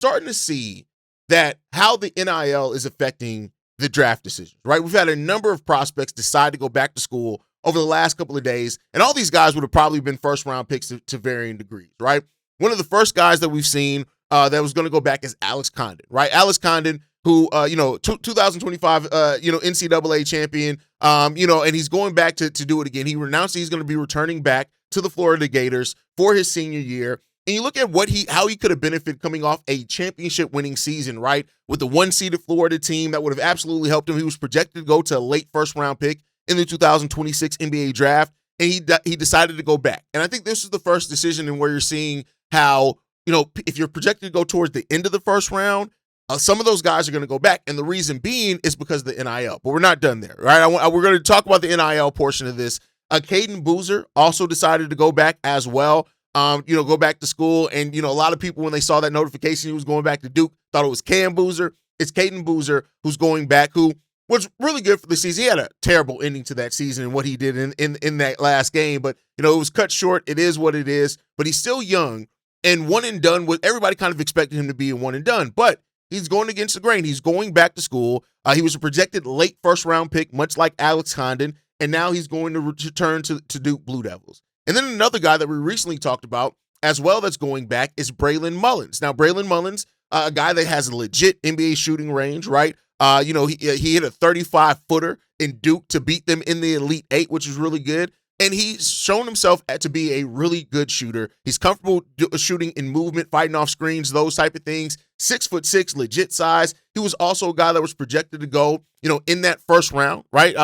starting to see that how the NIL is affecting the draft decisions, right? We've had a number of prospects decide to go back to school over the last couple of days, and all these guys would have probably been first-round picks to varying degrees, right? One of the first guys that we've seen that was going to go back is Alex Condon, right? Alex Condon, who, 2025, NCAA champion, and he's going back to do it again. He announced he's going to be returning back to the Florida Gators for his senior year. And you look at how he could have benefited coming off a championship winning season, right? With the one-seeded Florida team that would have absolutely helped him. He was projected to go to a late first-round pick in the 2026 NBA draft, and he decided to go back. And I think this is the first decision in where you're seeing how, if you're projected to go towards the end of the first round, some of those guys are going to go back. And the reason being is because of the NIL. But we're not done there, right? We're going to talk about the NIL portion of this. Caden Boozer also decided to go back as well. Go back to school. And, a lot of people, when they saw that notification he was going back to Duke, thought it was Cam Boozer. It's Caden Boozer who's going back, who was really good for the season. He had a terrible ending to that season and what he did in that last game. But, it was cut short. It is what it is. But he's still young. And one and done, everybody kind of expected him to be a one and done. But he's going against the grain. He's going back to school. He was a projected late first-round pick, much like Alex Condon. And now he's going to return to Duke Blue Devils. And then another guy that we recently talked about as well that's going back is Braylon Mullins. Now, Braylon Mullins, a guy that has a legit NBA shooting range, right? He hit a 35-footer in Duke to beat them in the Elite Eight, which is really good. And he's shown himself to be a really good shooter. He's comfortable shooting in movement, fighting off screens, those type of things. 6'6", legit size. He was also a guy that was projected to go, in that first round, right?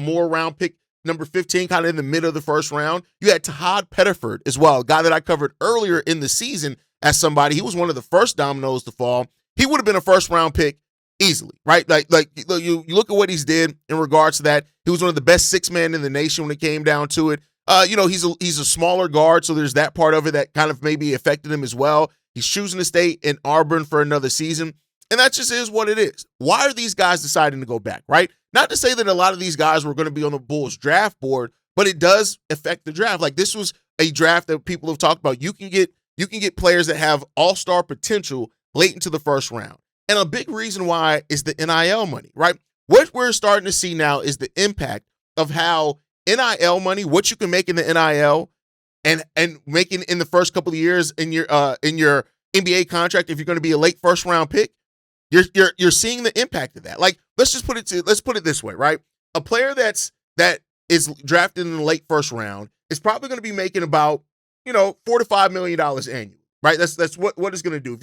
More round pick number 15, kind of in the middle of the first round. You had Todd Pettiford as well, a guy that I covered earlier in the season as somebody. He was one of the first dominoes to fall. He would have been a first-round pick easily, right? Like you look at what he's did in regards to that. He was one of the best six men in the nation when it came down to it. He's a smaller guard, so there's that part of it that kind of maybe affected him as well. He's choosing to stay in Auburn for another season, and that just is what it is. Why are these guys deciding to go back, right? Not to say that a lot of these guys were going to be on the Bulls draft board, but it does affect the draft. Like, this was a draft that people have talked about. You can get players that have all-star potential late into the first round. And a big reason why is the NIL money, right? What we're starting to see now is the impact of how NIL money, what you can make in the NIL and making in the first couple of years in your NBA contract, if you're going to be a late first round pick, you're seeing the impact of that. Like, let's put it this way, right? A player that is drafted in the late first round is probably going to be making about $4 to $5 million annually, right? That's what it's going to do. If you're